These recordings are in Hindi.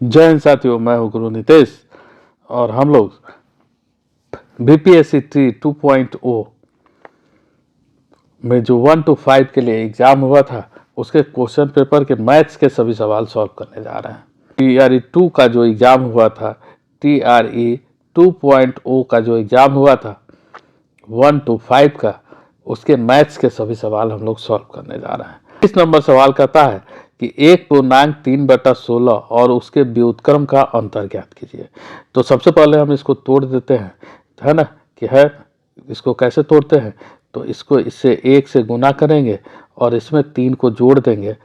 जय हिंद साथियों, मैं हूं गुरु नितेश और हम लोग बीपीएससी ट्री 2.0 में जो 1 to 5 के लिए एग्जाम हुआ था उसके क्वेश्चन पेपर के मैथ्स के सभी सवाल सॉल्व करने जा रहे हैं। TRE 2 का जो एग्जाम हुआ था, TRE 2.0 का जो एग्जाम हुआ था 1 to 5 का, उसके मैथ्स के सभी सवाल हम लोग सॉल्व करने जा रहे हैं। इस नंबर सवाल कहता है कि 1/3/16 और उसके व्युत्क्रम का अंतर ज्ञात कीजिए। तो सबसे पहले हम इसको तोड़ देते हैं, है ना, कि है इसको कैसे तोड़ते हैं। तो इसको इससे 1 से गुना करेंगे और इसमें 3 को जोड़ देंगे,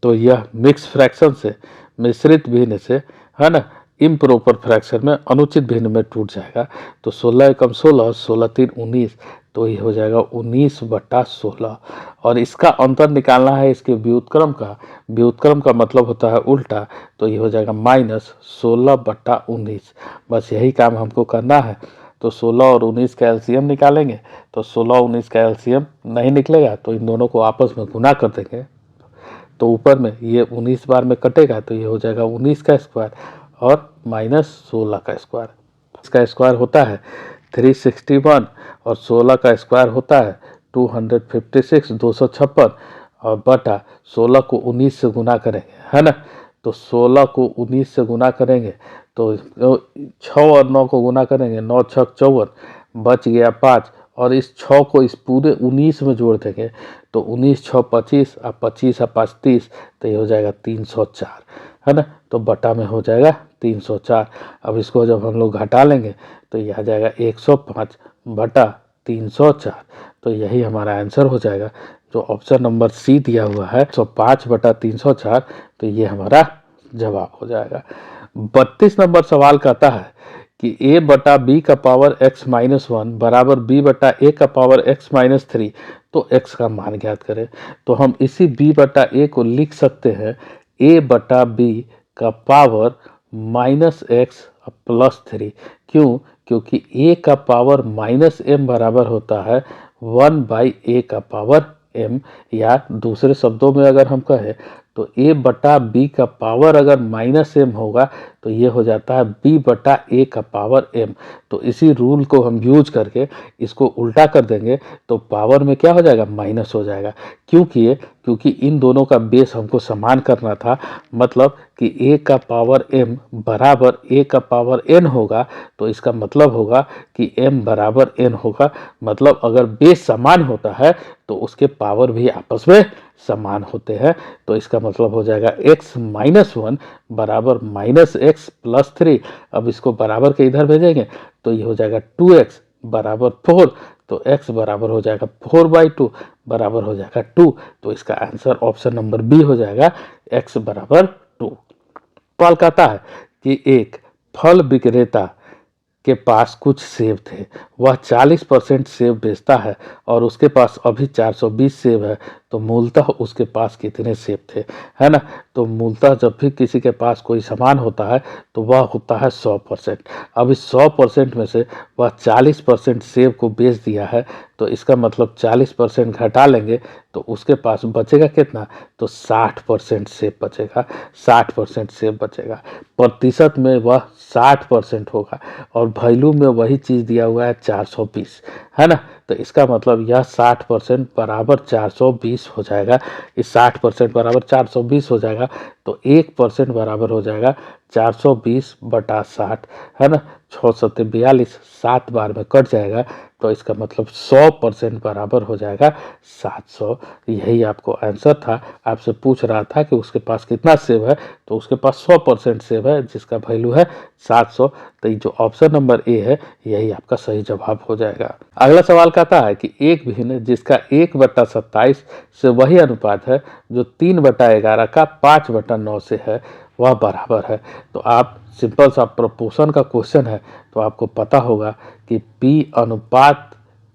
तो यह मिक्स फ्रैक्शन से, मिश्रित भिन्न से, है ना, इम्प्रॉपर फ्रैक्शन में, अनुचित भिन्न में टूट जाएगा। तो 16 एकम 16, 16 3 19, तो ये हो जाएगा 19/16। और इसका अंतर निकालना है इसके व्युत्क्रम का। व्युत्क्रम का मतलब होता है उल्टा, तो ये हो जाएगा -16/19। बस यही काम हमको करना है। तो 16 और 19 का एलसीएम निकालेंगे। तो 16 19 का एलसीएम नहीं निकलेगा तो इन दोनों को आपस में गुना कर देंगे। तो ऊपर में ये 19 बार में कटेगा तो ये हो जाएगा 19 का स्क्वायर और -16 का स्क्वायर। इसका स्क्वायर होता है 361 और 16 का स्क्वायर होता है 256 256 और बटा 16 को 19 से गुना करेंगे, है ना। तो 16 को 19 से गुना करेंगे तो 6 और 9 को गुना करेंगे, 9 6 54, बच गया 5 और इस 6 को इस पूरे 19 में जोड़ देंगे तो 19 6 25 और 25 और 5 30, तो ये हो जाएगा 304, है ना। तो बटा में हो जाएगा 304। अब इसको जब हम लोग घटा लेंगे तो ये आ जाएगा 105 बटा 304। तो यही हमारा आंसर हो जाएगा, जो ऑप्शन नंबर सी दिया हुआ है 105 बटा 304। तो ये हमारा जवाब हो जाएगा। 32 नंबर सवाल कहता है कि a बटा बी का पावर x-1 बराबर b बटा a का पावर x-3, तो x का मान ज्ञात करें। तो हम इसी b बटा a को लिख सकते हैं a बटा b का पावर -x+3। क्यों? क्योंकि a का पावर -m बराबर होता है 1/a का पावर m, या दूसरे शब्दों में अगर हम कहें तो a बटा b का पावर अगर -m होगा तो ये हो जाता है b बटा a का पावर m। तो इसी रूल को हम यूज करके इसको उल्टा कर देंगे तो पावर में क्या हो जाएगा, माइनस हो जाएगा। क्योंकि इन दोनों का बेस हमको समान करना था, मतलब कि a का पावर m बराबर a का पावर n होगा। तो इसका मतलब होगा कि m बराबर n होगा, मतलब अगर बेस समान होता है तो उसके पावर भी आपस में समान होते हैं। तो इसका मतलब हो जाएगा x-1 बराबर -x+3। अब इसको बराबर के इधर भेजेंगे तो ये हो जाएगा 2x बराबर 4। तो x बराबर हो जाएगा 4/2 बराबर हो जाएगा 2। तो इसका आंसर ऑप्शन नंबर बी हो जाएगा, x बराबर 2। सवाल कहता है कि एक फल विक्रेता के पास कुछ सेब थे, वह 40% सेब बेचता है और उसके पास अभी 420 सेब है, तो मूलतः उसके पास कितने सेब थे, है ना। तो मूलतः जब भी किसी के पास कोई सामान होता है तो वह होता है 100%। अब इस 100% में से वह 40% सेब को बेच दिया है, तो इसका मतलब 40% घटा लेंगे तो उसके पास बचेगा कितना, तो 60% सेब बचेगा। 60% सेब बचेगा, प्रतिशत में वह 60% होगा और वैल्यू में वही चीज़ दिया हुआ है 420, है ना। तो इसका मतलब यह 60% बराबर 420 हो जाएगा। इस 60% बराबर 420 हो जाएगा तो 1% बराबर हो जाएगा 420 बटा 60, है ना। 6 7 42, 7 बार में कट जाएगा तो इसका मतलब 100% बराबर हो जाएगा 700। यही आपको आंसर था। आपसे पूछ रहा था कि उसके पास कितना सेब है, तो उसके पास 100% सेब है जिसका वैल्यू है 700। तो ये जो ऑप्शन नंबर ए है यही आपका सही जवाब हो जाएगा। अगला सवाल कहता है कि एक भिन्न जिसका 1/27 से वही अनुपात है जो 3/11 का 5/9 से है, वह बराबर है। तो आप सिंपल सा प्रोपोर्शन का क्वेश्चन है तो आपको पता होगा कि P अनुपात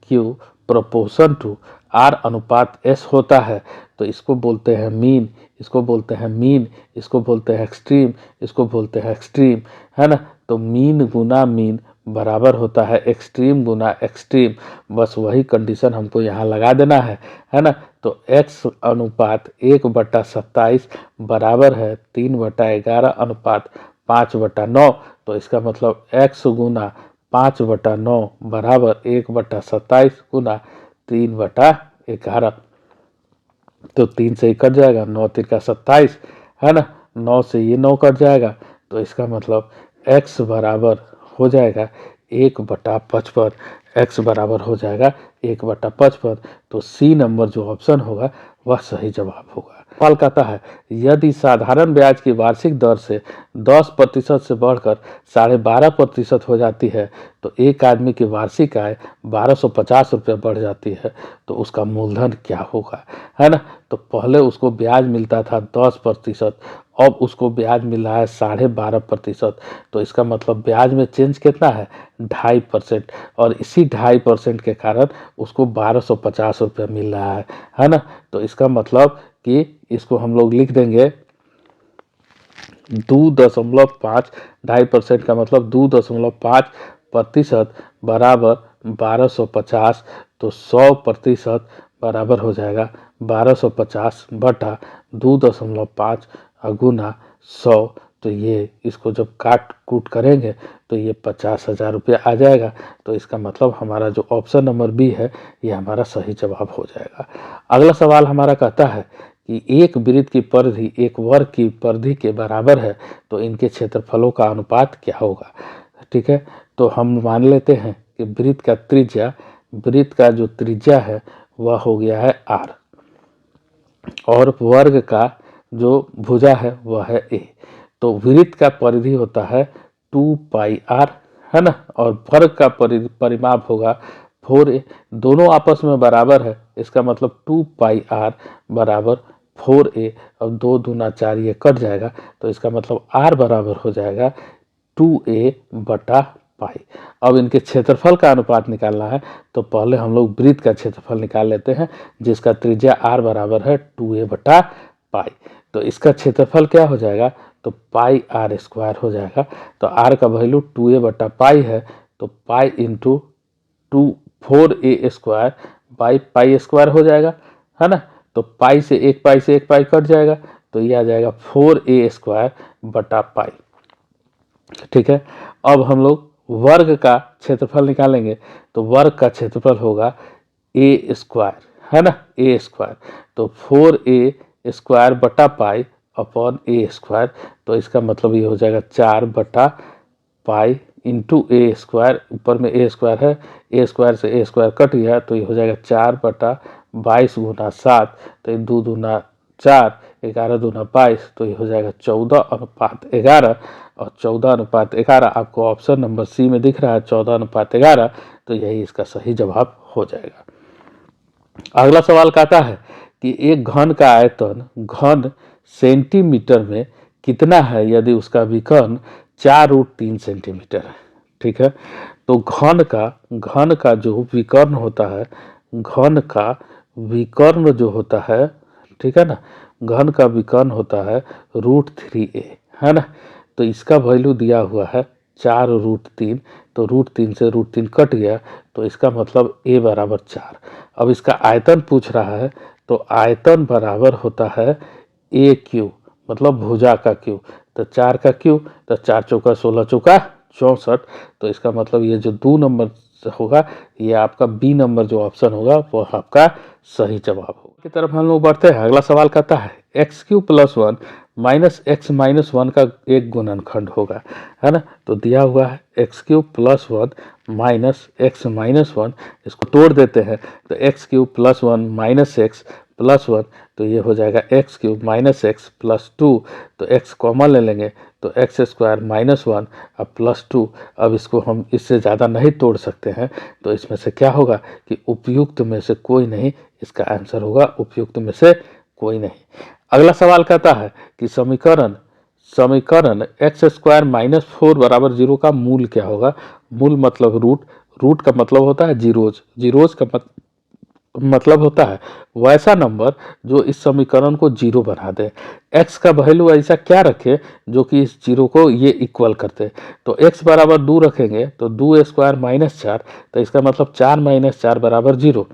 Q प्रोपोर्शन टू R अनुपात S होता है। तो इसको बोलते हैं मीन, इसको बोलते हैं मीन, इसको बोलते हैं एक्सट्रीम, इसको बोलते हैं एक्सट्रीम, है ना। तो मीन गुना मीन बराबर होता है एक्सट्रीम गुना एक्सट्रीम, बस वही कंडीशन हमको यहाँ लगा देना है ना। तो x अनुपात 1/27 बराबर है 3/11 अनुपात 5/9। तो इसका मतलब x गुना 5/9 बराबर 1/27 गुना 3/11। तो 3 से ही कट जाएगा, 9 3 27 है ना, 9 से ये 9 कट जाएगा। तो इसका मतलब x बराबर हो जाएगा 1/55, x बराबर हो जाएगा 1/55। तो सी नंबर जो ऑप्शन होगा वह सही जवाब होगा। सवाल कहता है यदि साधारण ब्याज की वार्षिक दर से 10% से बढ़कर 12.5% हो जाती है तो एक आदमी की वार्षिक आय 1250 रुपये बढ़ जाती है, तो उसका मूलधन क्या होगा, है ना। तो पहले उसको ब्याज मिलता था 10%, अब उसको ब्याज मिल रहा है 12.5%। तो इसका मतलब ब्याज में चेंज कितना है, 2.5%, और इसी 2.5% के कारण उसको 1250 रुपये मिल रहा है ना। तो इसका मतलब कि इसको हम लोग लिख देंगे 2.5, 2.5% का मतलब 2.5% बराबर 1250। तो 100% बराबर हो जाएगा 1250 बटा 2.5 गुना 100। तो ये इसको जब काट कूट करेंगे तो ये 50,000 रुपये आ जाएगा। तो इसका मतलब हमारा जो ऑप्शन नंबर बी है ये हमारा सही जवाब हो जाएगा। अगला सवाल हमारा कहता है कि एक वृत्त की परिधि एक वर्ग की परिधि के बराबर है तो इनके क्षेत्रफलों का अनुपात क्या होगा। ठीक है, तो हम मान लेते हैं कि वृत्त का जो त्रिज्या है वह हो गया है r, और वर्ग का जो भुजा है वह है a। तो वृत्त का परिधि होता है 2πr, है ना, और वर्ग का परिमाप होगा 4a। दोनों आपस में बराबर है, इसका मतलब 2πr बराबर 4a। अब 2 दूना 4 ये कट जाएगा, तो इसका मतलब r बराबर हो जाएगा 2a बटा पाई। अब इनके क्षेत्रफल का अनुपात निकालना है, तो पहले हम लोग वृत्त का क्षेत्रफल निकाल लेते हैं जिसका त्रिज्या r बराबर है 2a बटा पाई। तो इसका क्षेत्रफल क्या हो जाएगा, तो पाई r स्क्वायर हो जाएगा। तो r का वैल्यू 2a बटा पाई है, तो pi into 4a square by pi square हो जाएगा, है ना। तो पाई से एक पाई कट जाएगा, तो ये आ जाएगा 4a स्क्वायर बटा पाई। ठीक है, अब हम लोग वर्ग का क्षेत्रफल निकालेंगे, तो वर्ग का क्षेत्रफल होगा a स्क्वायर, है ना, a स्क्वायर। तो 4a स्क्वायर बटा पाई अपॉन a स्क्वायर। तो इसका मतलब ये हो जाएगा 4 बटा पाई इंटू ए स्क्वायर, ऊपर में a स्क्वायर है, a स्क्वायर से a स्क्वायर कट गया, तो ये हो जाएगा 4 बटा 22 गुना 7। तो ये 2 दूना 4, 11 दूना 22, तो ये हो जाएगा 14:11। और 14:11 आपको ऑप्शन नंबर सी में दिख रहा है 14:11, तो यही इसका सही जवाब हो जाएगा। अगला सवाल कहता है कि एक घन का आयतन घन सेंटीमीटर में कितना है यदि उसका विकर्ण 4√3 सेंटीमीटर है। ठीक है, तो घन का जो विकर्ण होता है, घन का विकर्ण जो होता है, ठीक है ना, घन का विकर्ण होता है √3a, है ना। तो इसका वैल्यू दिया हुआ है 4√3, तो √3 से √3 कट गया, तो इसका मतलब a बराबर 4। अब इसका आयतन पूछ रहा है, तो आयतन बराबर होता है a क्यूब, मतलब भुजा का क्यूब। तो 4 का क्यूब, तो 4 चौका 16 चौका 64। तो इसका मतलब ये जो 2 नंबर होगा ये आपका बी नंबर जो ऑप्शन होगा वो आपका सही जवाब होगा। की तरफ हम लोग बढ़ते हैं। अगला सवाल कहता है x³ + 1 - x-1 का एक गुणनखंड होगा, है ना। तो दिया हुआ है x³ + 1 - x-1, इसको तोड़ देते हैं, तो x³ + 1 - x +1, तो ये हो जाएगा x³ - x +2। तो x कॉमन ले लेंगे, तो x² - 1 अब +2। अब इसको हम इससे ज़्यादा नहीं तोड़ सकते हैं, तो इसमें से क्या होगा कि उपयुक्त में से कोई नहीं, इसका आंसर होगा उपयुक्त में से कोई नहीं। अगला सवाल कहता है कि समीकरण x² - 4 = 0 का मूल क्या होगा। मूल मतलब रूट का मतलब होता है जीरोज, मतलब होता है वैसा नंबर जो इस समीकरण को जीरो बना दे। x का वैल्यू ऐसा क्या रखे जो कि इस जीरो को ये इक्वल करते। तो x बराबर 2 रखेंगे तो 2² माइनस 4, तो इसका मतलब 4 माइनस 4 बराबर 0।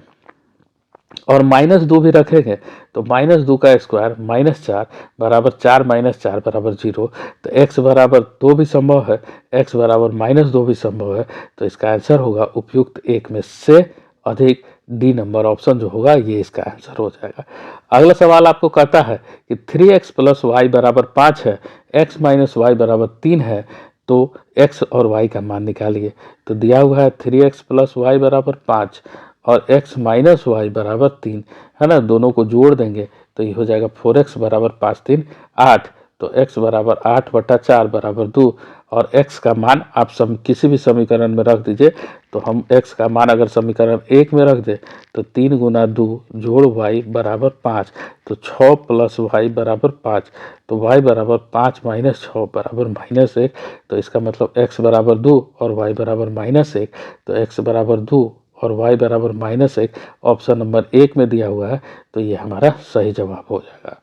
और -2 भी रखेंगे तो -2 का स्क्वायर माइनस 4 बराबर 4 माइनस 4 बराबर 0। तो x बराबर 2 भी संभव है, x बराबर -2 भी संभव है। तो इसका आंसर होगा उपयुक्त एक में से अधिक, डी नंबर ऑप्शन जो होगा ये इसका आंसर हो जाएगा। अगला सवाल आपको कहता है कि 3x प्लस वाई बराबर 5 है, x माइनस वाई बराबर 3 है, तो x और y का मान निकालिए। तो दिया हुआ है 3x प्लस वाई बराबर 5 और x माइनस वाई बराबर 3 है ना, दोनों को जोड़ देंगे तो ये हो जाएगा 4x बराबर 5 3 8। तो x बराबर 8/4 बराबर 2 और x का मान आप किसी भी समीकरण में रख दीजिए। तो हम x का मान अगर समीकरण 1 में रख दें तो 3 गुना 2 जोड़ y बराबर 5, तो 6 प्लस वाई बराबर 5। तो y बराबर 5 माइनस 6 बराबर -1। तो इसका मतलब x बराबर 2 और y बराबर -1। तो x बराबर 2 और y बराबर -1 ऑप्शन नंबर 1 में दिया हुआ है, तो ये हमारा सही जवाब हो जाएगा।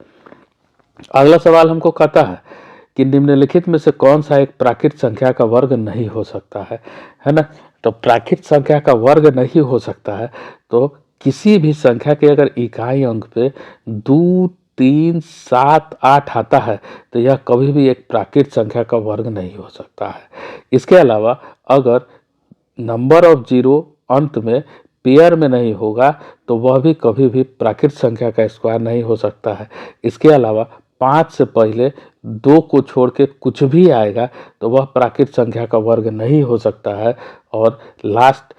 अगला सवाल हमको कहता है कि निम्नलिखित में से कौन सा एक प्राकृत संख्या का वर्ग नहीं हो सकता है ना। तो प्राकृत संख्या का वर्ग नहीं हो सकता है तो किसी भी संख्या के अगर इकाई अंक पे 2 3 7 8 आता है तो यह कभी भी एक प्राकृत संख्या का वर्ग नहीं हो सकता है। इसके अलावा अगर नंबर ऑफ जीरो अंत में पेयर में नहीं होगा तो वह भी कभी भी प्राकृत संख्या का स्क्वायर नहीं हो सकता है। इसके अलावा 5 से पहले 2 को छोड़ के कुछ भी आएगा तो वह प्राकृत संख्या का वर्ग नहीं हो सकता है। और लास्ट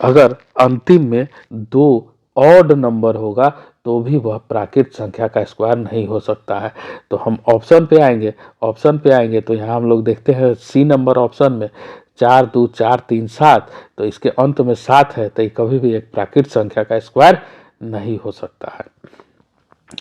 अगर अंतिम में 2 ऑड नंबर होगा तो भी वह प्राकृत संख्या का स्क्वायर नहीं हो सकता है। तो हम ऑप्शन पे आएंगे तो यहाँ हम लोग देखते हैं सी नंबर ऑप्शन में 4 2 4 3 7, तो इसके अंत में 7 है तो ये कभी भी एक प्राकृत संख्या का स्क्वायर नहीं हो सकता है।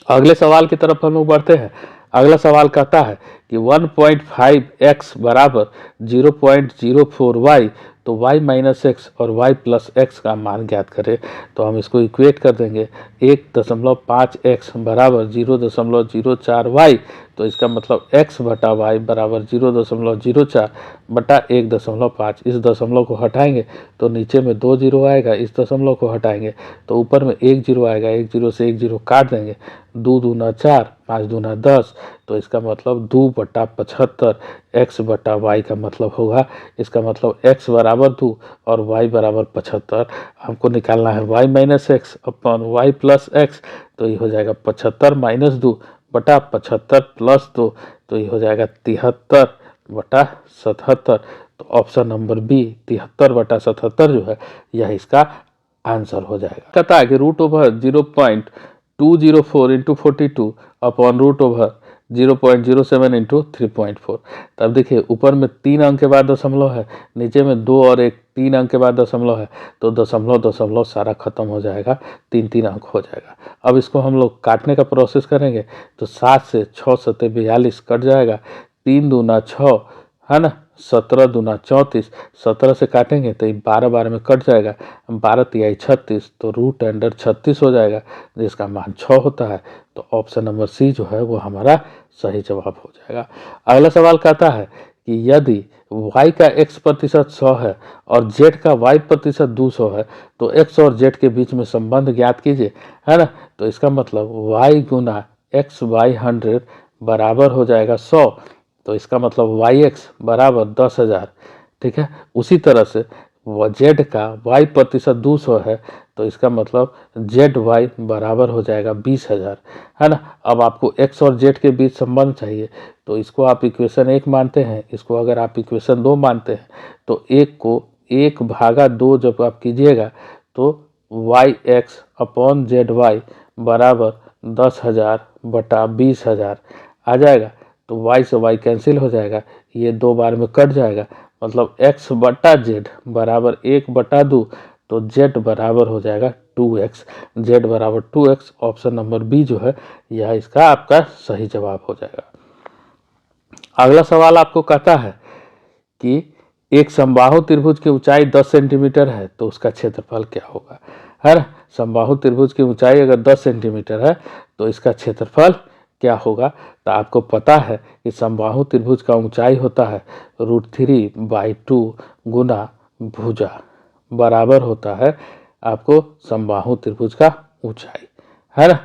अगले सवाल की तरफ हम लोग बढ़ते हैं। अगला सवाल कहता है कि 1.5x बराबर 0.04y, तो y माइनस एक्स और y प्लस एक्स का मान ज्ञात करें। तो हम इसको इक्वेट कर देंगे 1.5x बराबर 0.04y, तो इसका मतलब x बटा y बराबर 0.04 बटा 1.5। इस दशमलव को हटाएंगे तो नीचे में 2 जीरो आएगा, इस दशमलव को हटाएंगे तो ऊपर में 1 जीरो आएगा, 1 जीरो से 1 जीरो काट देंगे, 2 दूना 4 5 दूना 10। तो इसका मतलब 2/75 x बटा y का मतलब होगा, इसका मतलब x बराबर 2 और y बराबर 75। हमको निकालना है y minus x upon y plus x, तो ये हो जाएगा 75 माइनस 2 बटा 75 प्लस 2, तो ये हो जाएगा 73/77। तो ऑप्शन नंबर बी 73/77 जो है यह इसका आंसर हो जाएगा। कहता है कि √0.204 इंटू 42 अपॉन √0.07 इंटू 3.4। तब देखिए ऊपर में 3 अंक के बाद दशमलव है, नीचे में 2 और 1 3 अंक के बाद दशमलव है, तो दशमलव सारा खत्म हो जाएगा, 3 अंक हो जाएगा। अब इसको हम लोग काटने का प्रोसेस करेंगे तो 7 से 6 सत्ते 42 कट जाएगा, 3 दूना 6 है ना, 17 दूना 34, 17 से काटेंगे तो 12 12 में कट जाएगा, 12 तिहाई 36, तो रूट अंडर 36 हो जाएगा जिसका मान 6 होता है। तो ऑप्शन नंबर सी जो है वो हमारा सही जवाब हो जाएगा। अगला सवाल कहता है कि यदि y का x% 100 है और z का y% 200 है तो x और z के बीच में संबंध ज्ञात कीजिए, है ना। तो इसका मतलब y गुना x बाई 100 बराबर हो जाएगा 100, तो इसका मतलब yx बराबर 10,000। ठीक है, उसी तरह से z का y% 200 है तो इसका मतलब zy बराबर हो जाएगा 20,000, है ना। अब आपको x और z के बीच संबंध चाहिए तो इसको आप इक्वेशन 1 मानते हैं, इसको अगर आप इक्वेशन 2 मानते हैं तो 1 को 1/2 जब आप कीजिएगा तो yx अपॉन zy बराबर 10,000 बटा 20,000 आ जाएगा। तो y से y कैंसिल हो जाएगा, ये 2 बार में कट जाएगा, मतलब x बटा z बराबर 1/2, तो z बराबर हो जाएगा 2x, z बराबर 2x। ऑप्शन नंबर बी जो है यह इसका आपका सही जवाब हो जाएगा। अगला सवाल आपको कहता है कि एक समबाहु त्रिभुज की ऊंचाई 10 सेंटीमीटर है तो उसका क्षेत्रफल क्या होगा, है ना। समबाहु त्रिभुज की ऊंचाई अगर 10 सेंटीमीटर है तो इसका क्षेत्रफल क्या होगा, तो आपको पता है कि समबाहु त्रिभुज का ऊंचाई होता है √3/2 गुना भुजा, बराबर होता है आपको समबाहु त्रिभुज का ऊंचाई, है ना,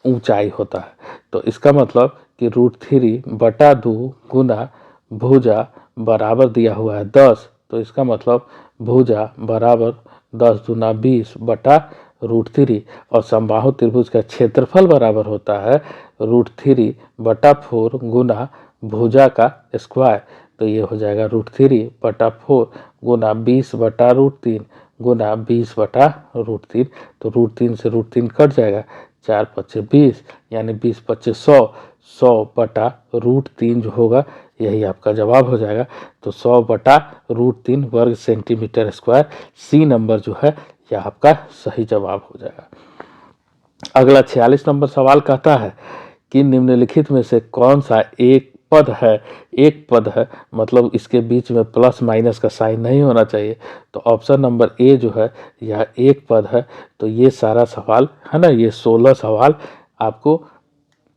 ऊंचाई होता है। तो इसका मतलब कि √3/2 गुना भुजा बराबर दिया हुआ है 10, तो इसका मतलब भुजा बराबर 10 दूना 20/√3 और समबाहु त्रिभुज का क्षेत्रफल बराबर होता है √3/4 गुना भुजा का स्क्वायर। तो ये हो जाएगा √3/4 गुना 20/√3 गुना 20/√3। तो √3 से √3 कट जाएगा, 4 पच्चे 20, यानी 20 पच्चे 100, 100/√3 जो होगा यही आपका जवाब हो जाएगा। तो 100/√3 वर्ग सेंटीमीटर स्क्वायर, सी नंबर जो है यह आपका सही जवाब हो जाएगा। अगला 46 नंबर सवाल कहता है कि निम्नलिखित में से कौन सा एक पद है, मतलब इसके बीच में प्लस माइनस का साइन नहीं होना चाहिए। तो ऑप्शन नंबर ए जो है यह एक पद है। तो ये सारा सवाल है ना, ये 16 सवाल आपको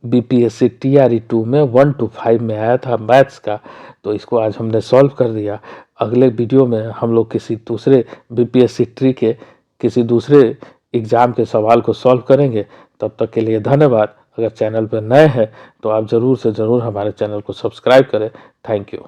बीपीएससी टीआरई 2 में 1 to 5 में आया था मैथ्स का। तो इसको आज हमने सॉल्व कर दिया। अगले वीडियो में हम लोग किसी दूसरे बीपीएससी ट्री के किसी दूसरे एग्ज़ाम के सवाल को सॉल्व करेंगे। तब तक के लिए धन्यवाद। अगर चैनल पर नए हैं तो आप ज़रूर से ज़रूर हमारे चैनल को सब्सक्राइब करें। Thank you.